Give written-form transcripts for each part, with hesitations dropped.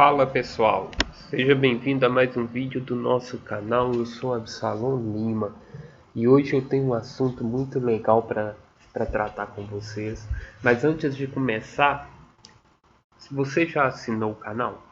Fala pessoal, seja bem-vindo a mais um vídeo do nosso canal. Eu sou Absalom Lima e hoje eu tenho um assunto muito legal para tratar com vocês. Mas antes de começar, se você já assinou o canal,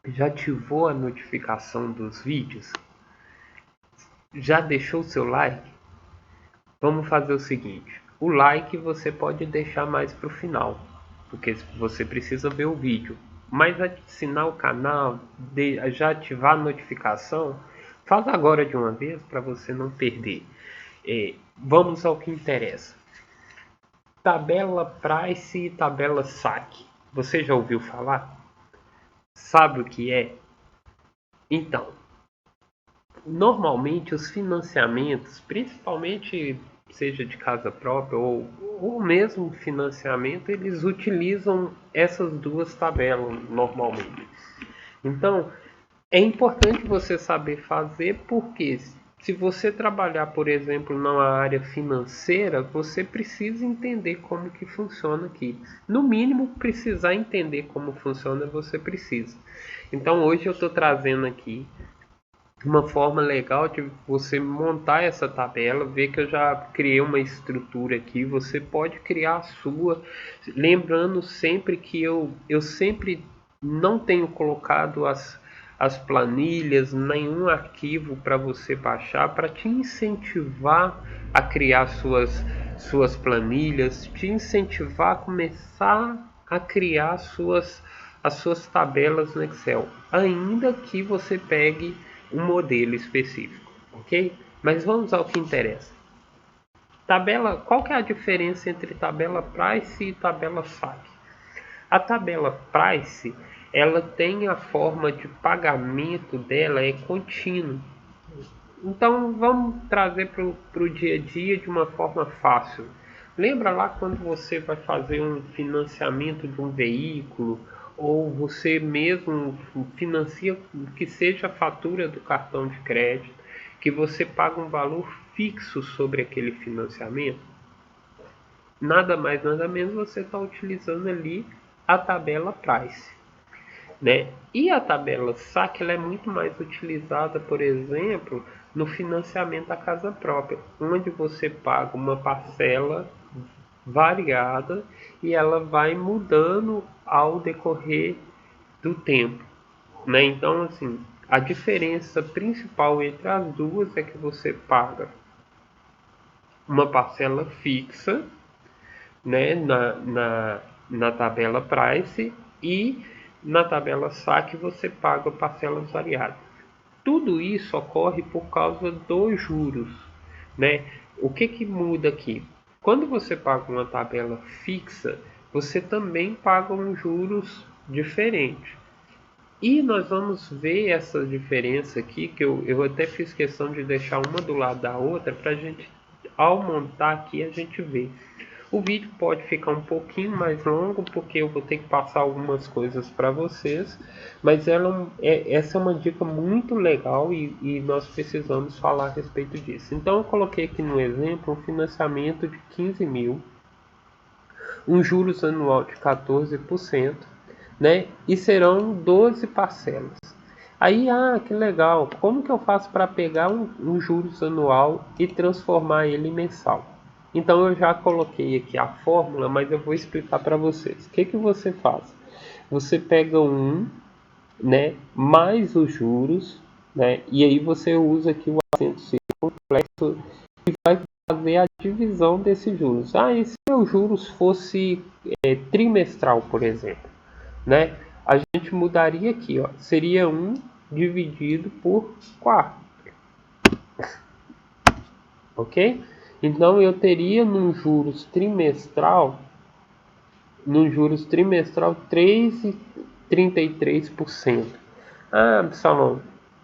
já ativou a notificação dos vídeos, já deixou seu like, vamos fazer o seguinte: o like você pode deixar mais para o final, porque você precisa ver o vídeo. Mas assinar o canal, já ativar a notificação, faz agora de uma vez para você não perder. Vamos ao que interessa. Tabela Price e tabela saque. Você já ouviu falar? Sabe o que é? Então, normalmente os financiamentos, principalmente seja de casa própria ou mesmo financiamento, eles utilizam essas duas tabelas normalmente. Então, é importante você saber fazer, porque se você trabalhar, por exemplo, na área financeira, você precisa entender como que funciona aqui. No mínimo, precisar entender como funciona, você precisa. Então, hoje eu estou trazendo aqui uma forma legal de você montar essa tabela, ver que eu já criei uma estrutura aqui. Você pode criar a sua, lembrando sempre que eu sempre não tenho colocado as planilhas, nenhum arquivo para você baixar, para te incentivar a criar suas planilhas, te incentivar a começar a criar as suas tabelas no Excel, ainda que você pegue um modelo específico, ok? Mas vamos ao que interessa. Tabela, qual que é a diferença entre tabela Price e tabela saque? A tabela Price, ela tem a forma de pagamento dela é contínuo. Então vamos trazer para o dia a dia de uma forma fácil. Lembra lá quando você vai fazer um financiamento de um veículo, ou você mesmo financia que seja a fatura do cartão de crédito, que você paga um valor fixo sobre aquele financiamento? Nada mais, nada menos, você está utilizando ali a tabela Price, né? E a tabela saque, ela é muito mais utilizada, por exemplo, no financiamento da casa própria, onde você paga uma parcela variada e ela vai mudando ao decorrer do tempo, né? Então, assim, a diferença principal entre as duas é que você paga uma parcela fixa, né, na tabela Price, e na tabela saque você paga parcelas variadas. Tudo isso ocorre por causa dos juros, né? O que muda aqui? Quando você paga uma tabela fixa, você também paga um juros diferente. E nós vamos ver essa diferença aqui, que eu até fiz questão de deixar uma do lado da outra para a gente, ao montar aqui, a gente ver. O vídeo pode ficar um pouquinho mais longo, porque eu vou ter que passar algumas coisas para vocês, mas essa é uma dica muito legal e nós precisamos falar a respeito disso. Então eu coloquei aqui no exemplo um financiamento de 15 mil, um juros anual de 14%, né? E serão 12 parcelas. Aí, que legal, como que eu faço para pegar um juros anual e transformar ele em mensal? Então eu já coloquei aqui a fórmula, mas eu vou explicar para vocês. O que você faz? Você pega né, mais os juros, né, e aí você usa aqui o acento circunflexo e vai fazer a divisão desses juros. E se o juros fosse trimestral, por exemplo, né, a gente mudaria aqui, ó, seria 1 dividido por 4, ok? Então eu teria no juros trimestral 3,33%. Absalom,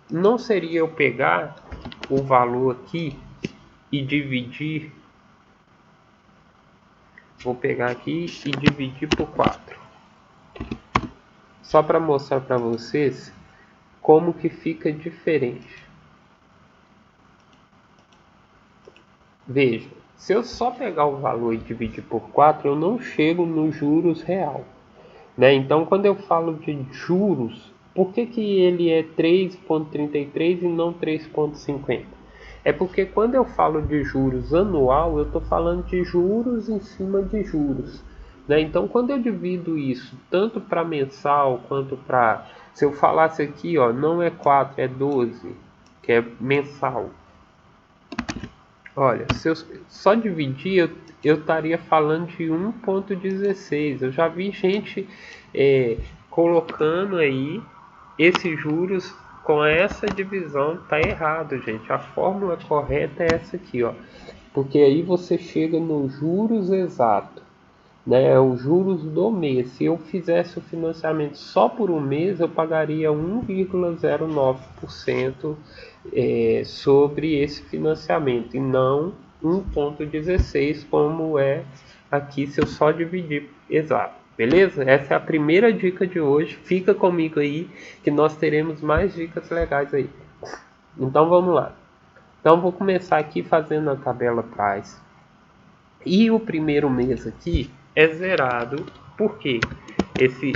não seria eu pegar o valor aqui e dividir? Vou pegar aqui e dividir por 4. Só para mostrar para vocês como que fica diferente. Veja, se eu só pegar o valor e dividir por 4, eu não chego no juros real. né? Então, quando eu falo de juros, por que ele é 3,33 e não 3,50? É porque quando eu falo de juros anual, eu estou falando de juros em cima de juros, né? Então, quando eu divido isso tanto para mensal quanto para... Se eu falasse aqui, ó, não é 4, é 12, que é mensal. Olha, se eu só dividir, eu estaria falando de 1,16. Eu já vi gente colocando aí esses juros com essa divisão. Tá errado, gente. A fórmula correta é essa aqui, ó. Porque aí você chega nos juros exato, né? É os juros do mês. Se eu fizesse o financiamento só por um mês, eu pagaria 1,09% sobre esse financiamento e não 1,16 como é aqui se eu só dividir exato. Beleza? Essa é a primeira dica de hoje. Fica comigo aí que nós teremos mais dicas legais aí. Então vamos lá. Então vou começar aqui fazendo a tabela price. E o primeiro mês aqui é zerado. Por quê? Esse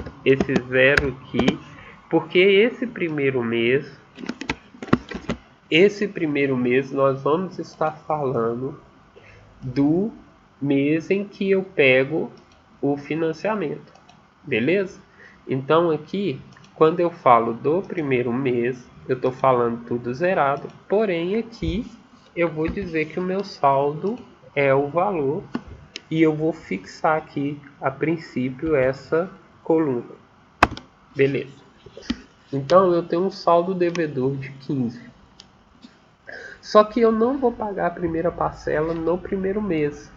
zero aqui, porque esse primeiro mês nós vamos estar falando do mês em que eu pego o financiamento, beleza? Então aqui, quando eu falo do primeiro mês, eu estou falando tudo zerado, porém aqui eu vou dizer que o meu saldo é o valor e eu vou fixar aqui a princípio essa coluna, beleza? Então eu tenho um saldo devedor de 15. Só que eu não vou pagar a primeira parcela no primeiro mês.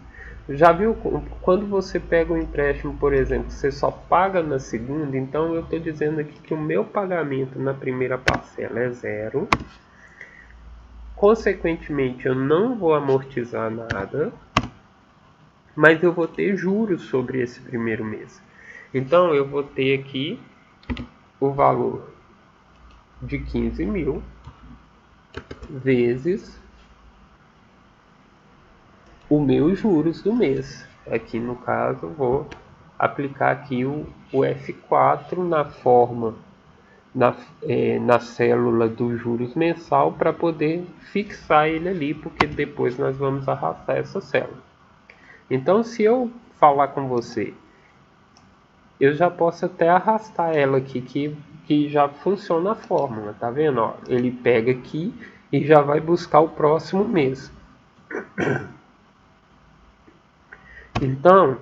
Já viu quando você pega um empréstimo, por exemplo, você só paga na segunda? Então eu estou dizendo aqui que o meu pagamento na primeira parcela é zero. Consequentemente, eu não vou amortizar nada, mas eu vou ter juros sobre esse primeiro mês. Então eu vou ter aqui o valor de 15 mil vezes o meu juros do mês. Aqui no caso vou aplicar aqui o F4 na forma, na célula dos juros mensal para poder fixar ele ali, porque depois nós vamos arrastar essa célula. Então se eu falar com você, eu já posso até arrastar ela aqui, que já funciona a fórmula, tá vendo? Ó, ele pega aqui e já vai buscar o próximo mês. Então,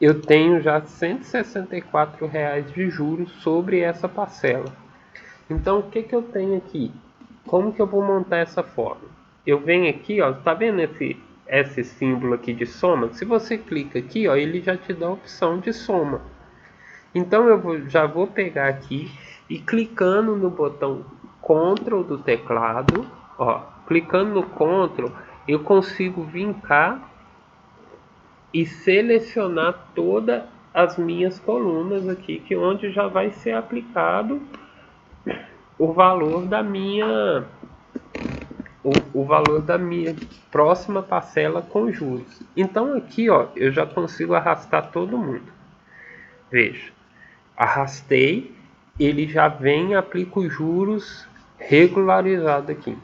eu tenho já R$ 164 de juros sobre essa parcela. Então, o que eu tenho aqui? Como que eu vou montar essa fórmula? Eu venho aqui, ó, tá vendo esse símbolo aqui de soma? Se você clica aqui, ó, ele já te dá a opção de soma. Então, já vou pegar aqui e clicando no botão Ctrl do teclado, ó, clicando no Ctrl, eu consigo vir cá e selecionar todas as minhas colunas aqui, que onde já vai ser aplicado o valor da minha o valor da minha próxima parcela com juros. Então aqui, ó, eu já consigo arrastar todo mundo. Veja, arrastei, ele já vem e aplica os juros regularizado aqui.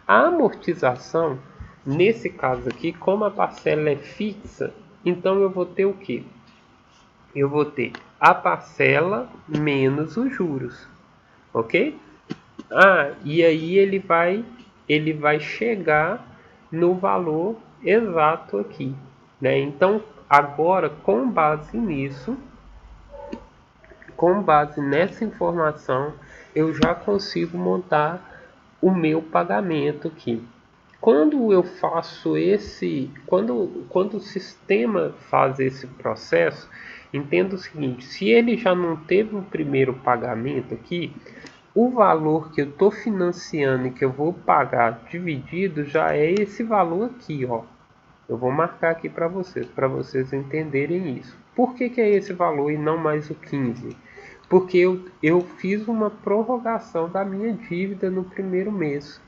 A amortização, nesse caso aqui, como a parcela é fixa, então eu vou ter o quê? Eu vou ter a parcela menos os juros, ok? E aí ele vai chegar no valor exato aqui, né? Então agora com base nessa informação, eu já consigo montar o meu pagamento aqui. Quando eu faço quando o sistema faz esse processo, entenda o seguinte: se ele já não teve um primeiro pagamento aqui, o valor que eu estou financiando e que eu vou pagar dividido já é esse valor aqui, ó. Eu vou marcar aqui para vocês entenderem isso. Por que é esse valor e não mais o 15? Porque eu fiz uma prorrogação da minha dívida no primeiro mês.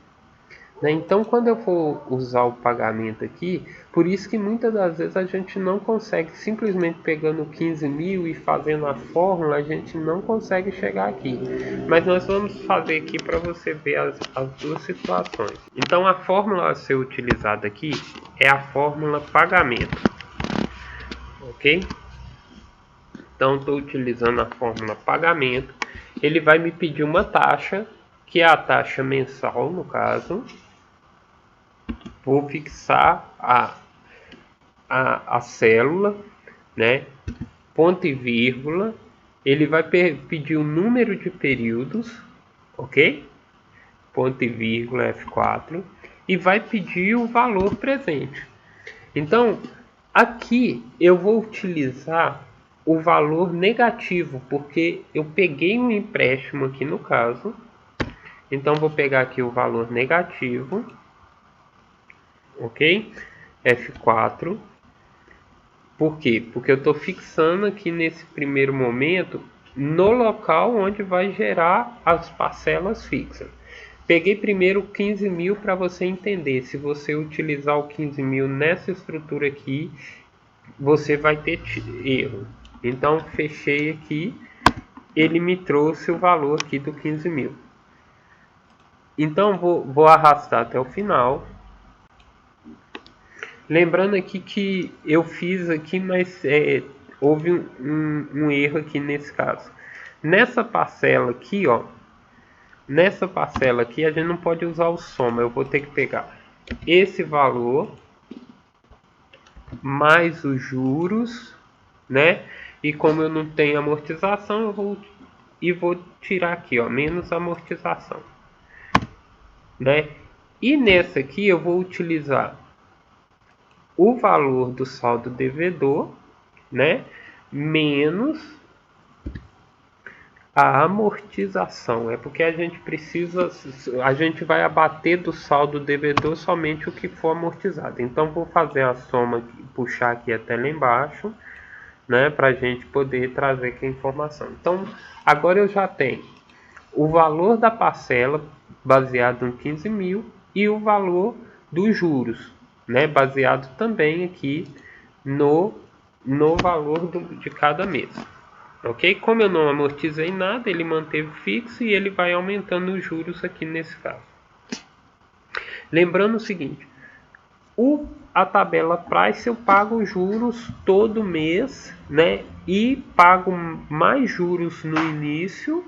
né? Então, quando eu for usar o pagamento aqui, por isso que muitas das vezes a gente não consegue, simplesmente pegando 15 mil e fazendo a fórmula, a gente não consegue chegar aqui. Mas nós vamos fazer aqui para você ver as duas situações. Então, a fórmula a ser utilizada aqui é a fórmula pagamento, ok? Então, estou utilizando a fórmula pagamento. Ele vai me pedir uma taxa, que é a taxa mensal, no caso. Vou fixar a célula, né? Ponto e vírgula. Ele vai pedir o número de períodos, ok? Ponto e vírgula F4. E vai pedir o valor presente. Então, aqui eu vou utilizar o valor negativo, porque eu peguei um empréstimo aqui no caso. Então, vou pegar aqui o valor negativo, ok? F4. Por quê? Porque eu estou fixando aqui nesse primeiro momento no local onde vai gerar as parcelas fixas. Peguei primeiro 15 mil para você entender. Se você utilizar o 15 mil nessa estrutura aqui, você vai ter erro. Então, fechei aqui. Ele me trouxe o valor aqui do 15 mil. Então, vou arrastar até o final. Lembrando aqui que eu fiz aqui, mas houve um erro aqui nesse caso. Nessa parcela aqui, ó. Nessa parcela aqui, a gente não pode usar o soma. Eu vou ter que pegar esse valor mais os juros, né? E como eu não tenho amortização, eu vou tirar aqui, ó, menos amortização, né? E nessa aqui eu vou utilizar o valor do saldo devedor, né? Menos a amortização. É porque a gente precisa, a gente vai abater do saldo devedor somente o que for amortizado. Então vou fazer a soma, puxar aqui até lá embaixo, né? Para a gente poder trazer aqui a informação. Então agora eu já tenho o valor da parcela baseado em 15 mil e o valor dos juros, né? Baseado também aqui no valor de cada mês. Ok? Como eu não amortizei nada, ele manteve fixo e ele vai aumentando os juros aqui nesse caso. Lembrando o seguinte, a tabela price eu pago juros todo mês, né? E pago mais juros no início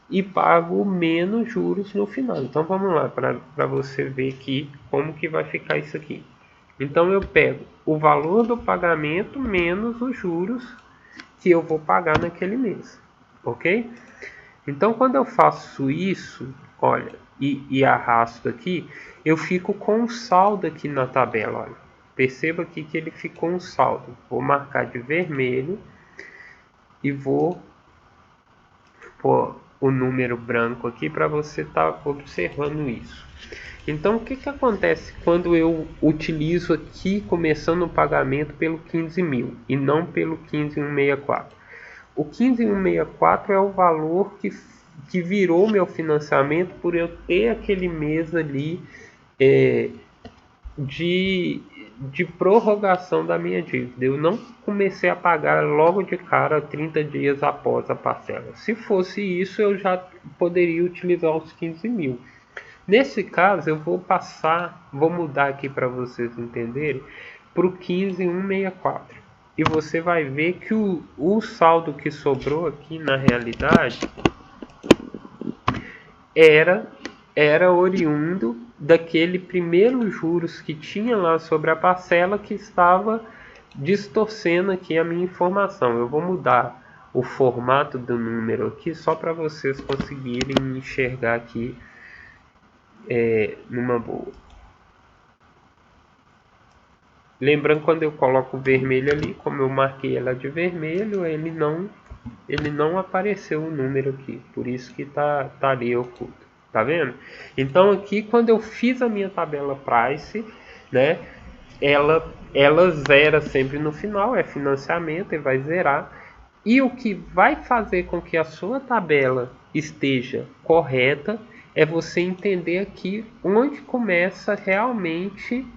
e pago menos juros no final. Então vamos lá para você ver aqui como que vai ficar isso aqui. Então eu pego o valor do pagamento menos os juros que eu vou pagar naquele mês, ok? Então quando eu faço isso, olha, e arrasto aqui, eu fico com um saldo aqui na tabela, olha. Perceba aqui que ele ficou um saldo. Vou marcar de vermelho e vou pôr o número branco aqui para você estar observando isso. Então o que acontece quando eu utilizo aqui começando o pagamento pelo 15 mil e não pelo 15.164? O 15.164 é o valor que virou meu financiamento por eu ter aquele mês ali de prorrogação da minha dívida. Eu não comecei a pagar logo de cara 30 dias após a parcela. Se fosse isso, eu já poderia utilizar os 15 mil. Nesse caso, eu vou mudar aqui para vocês entenderem, para o 15.164. E você vai ver que o saldo que sobrou aqui, na realidade, era oriundo daquele primeiro juros que tinha lá sobre a parcela que estava distorcendo aqui a minha informação. Eu vou mudar o formato do número aqui só para vocês conseguirem enxergar aqui numa boa. Lembrando, quando eu coloco o vermelho ali, como eu marquei ela de vermelho, ele não apareceu o número aqui, por isso que tá ali oculto. Tá vendo? Então aqui, quando eu fiz a minha tabela price, né, ela zera sempre no final, é financiamento e vai zerar. E o que vai fazer com que a sua tabela esteja correta é você entender aqui onde começa realmente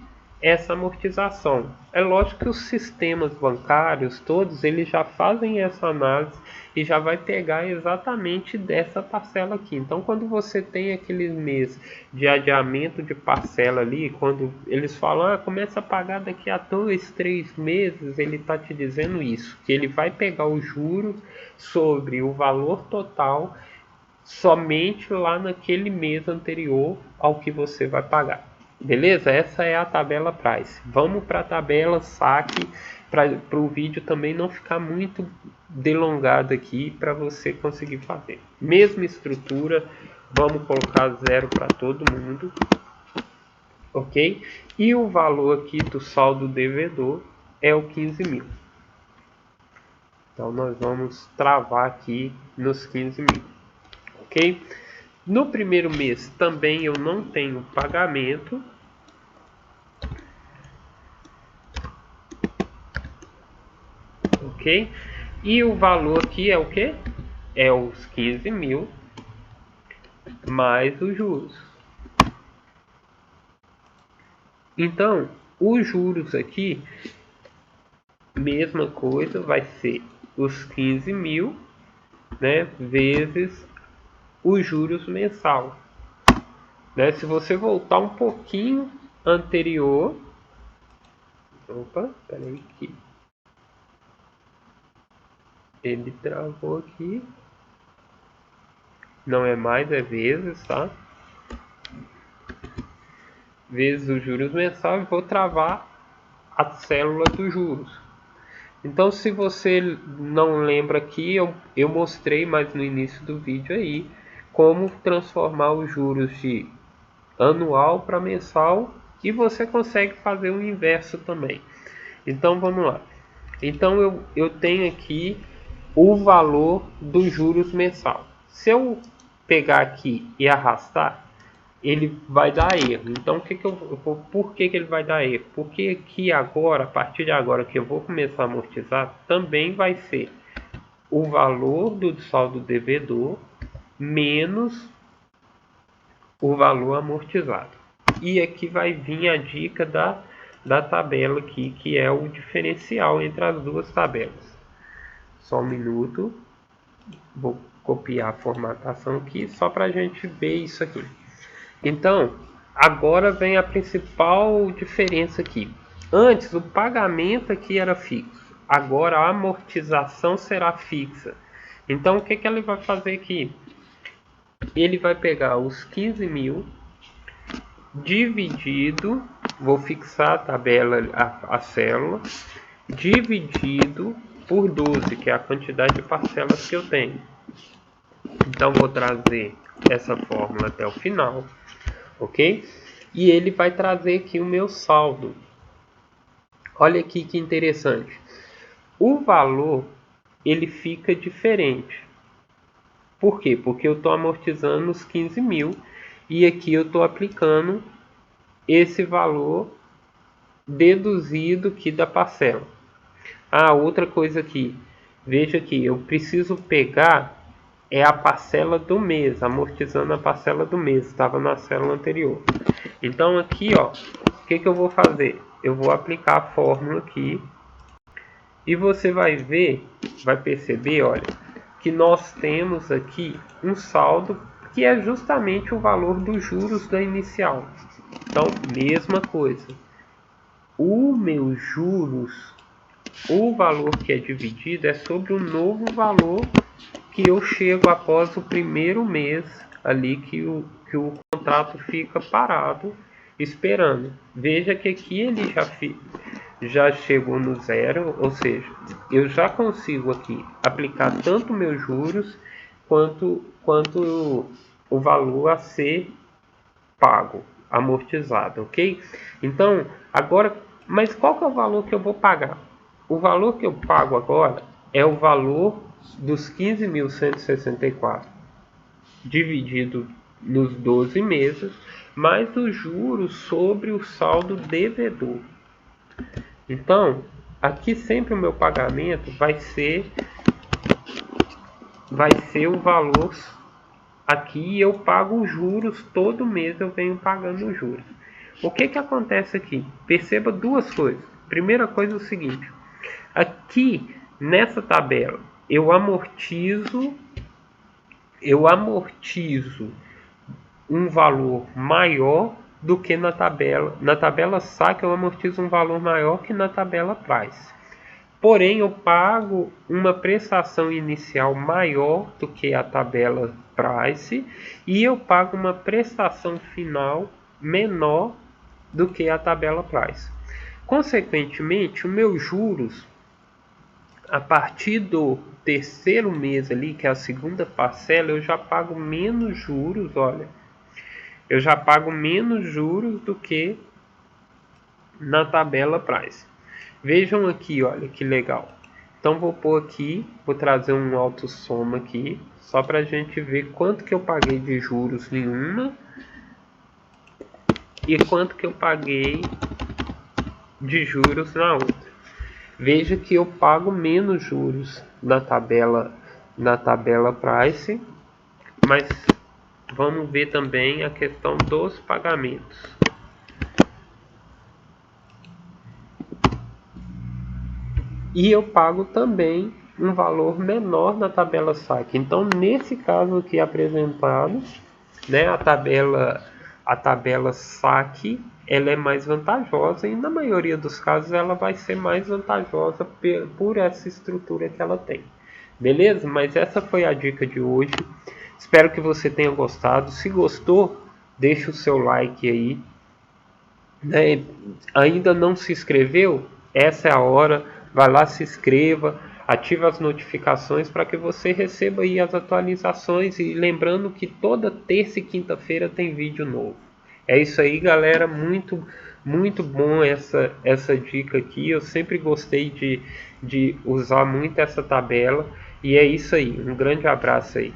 essa amortização. É lógico que os sistemas bancários todos eles já fazem essa análise e já vai pegar exatamente dessa parcela aqui. Então, quando você tem aquele mês de adiamento de parcela ali, quando eles falam, começa a pagar daqui a 2, 3 meses, ele está te dizendo isso, que ele vai pegar os juros sobre o valor total somente lá naquele mês anterior ao que você vai pagar. Beleza? Essa é a tabela price. Vamos para a tabela saque, para o vídeo também não ficar muito delongado aqui, para você conseguir fazer. Mesma estrutura, vamos colocar 0 para todo mundo. Ok? E o valor aqui do saldo devedor é o 15 mil. Então nós vamos travar aqui nos 15 mil. Ok? No primeiro mês também eu não tenho pagamento. Ok? E o valor aqui é o que? É os 15 mil mais os juros. Então, os juros aqui, mesma coisa, vai ser os 15 mil, né, vezes os juros mensal. Né? Se você voltar um pouquinho anterior, opa, peraí aqui, ele travou aqui, não é mais, é vezes, tá? Vezes os juros mensal, e vou travar a célula dos juros. Então, se você não lembra aqui, eu mostrei mais no início do vídeo aí como transformar os juros de anual para mensal, e você consegue fazer o inverso também. Então vamos lá. Então eu tenho aqui o valor dos juros mensal. Se eu pegar aqui e arrastar, ele vai dar erro. Então por que ele vai dar erro? Porque aqui agora, a partir de agora que eu vou começar a amortizar, também vai ser o valor do saldo devedor menos o valor amortizado. E aqui vai vir a dica da tabela aqui, que é o diferencial entre as duas tabelas. Só um minuto, vou copiar a formatação aqui só para a gente ver isso aqui. Então, agora vem a principal diferença aqui. Antes o pagamento aqui era fixo, agora a amortização será fixa. Então o que ele vai fazer aqui? Ele vai pegar os 15 mil dividido, vou fixar a tabela, a célula, dividido por 12, que é a quantidade de parcelas que eu tenho. Então vou trazer essa fórmula até o final, ok? E ele vai trazer aqui o meu saldo. Olha aqui que interessante. O valor ele fica diferente. Por quê? Porque eu estou amortizando os 15 mil e aqui eu estou aplicando esse valor deduzido aqui da parcela. Outra coisa aqui, veja aqui, eu preciso pegar a parcela do mês, amortizando a parcela do mês, estava na célula anterior. Então aqui, ó, o que eu vou fazer? Eu vou aplicar a fórmula aqui e você vai ver, vai perceber, olha, que nós temos aqui um saldo que é justamente o valor dos juros da inicial. Então, mesma coisa. O meu juros, o valor que é dividido é sobre o novo valor que eu chego após o primeiro mês ali que o contrato fica parado esperando. Veja que aqui ele já chegou no zero, ou seja, eu já consigo aqui aplicar tanto meus juros quanto o valor a ser pago, amortizado, ok? Então, agora, mas qual que é o valor que eu vou pagar? O valor que eu pago agora é o valor dos 15.164 dividido nos 12 meses, mais os juros sobre o saldo devedor. Então, aqui sempre o meu pagamento vai ser o valor aqui eu pago os juros, todo mês eu venho pagando os juros. O que acontece aqui? Perceba duas coisas. Primeira coisa é o seguinte, aqui nessa tabela eu amortizo um valor maior do que na tabela. Na tabela saque eu amortizo um valor maior que na tabela price. Porém, eu pago uma prestação inicial maior do que a tabela price e eu pago uma prestação final menor do que a tabela price. Consequentemente, os meus juros, a partir do terceiro mês ali, que é a segunda parcela, eu já pago menos juros, olha. Eu já pago menos juros do que na tabela price. Vejam aqui, olha que legal. Então vou pôr aqui, vou trazer um autossoma aqui, só para a gente ver quanto que eu paguei de juros em uma e quanto que eu paguei de juros na outra. Veja que eu pago menos juros na tabela price, mas vamos ver também a questão dos pagamentos. E eu pago também um valor menor na tabela saque. Então, nesse caso aqui apresentado, né, a tabela saque ela é mais vantajosa e na maioria dos casos ela vai ser mais vantajosa por essa estrutura que ela tem. Beleza? Mas essa foi a dica de hoje. Espero que você tenha gostado. Se gostou, deixa o seu like aí. Né? Ainda não se inscreveu? Essa é a hora. Vai lá, se inscreva, ative as notificações para que você receba aí as atualizações. E lembrando que toda terça e quinta-feira tem vídeo novo. É isso aí, galera. Muito bom essa dica aqui. Eu sempre gostei de usar muito essa tabela. E é isso aí. Um grande abraço aí.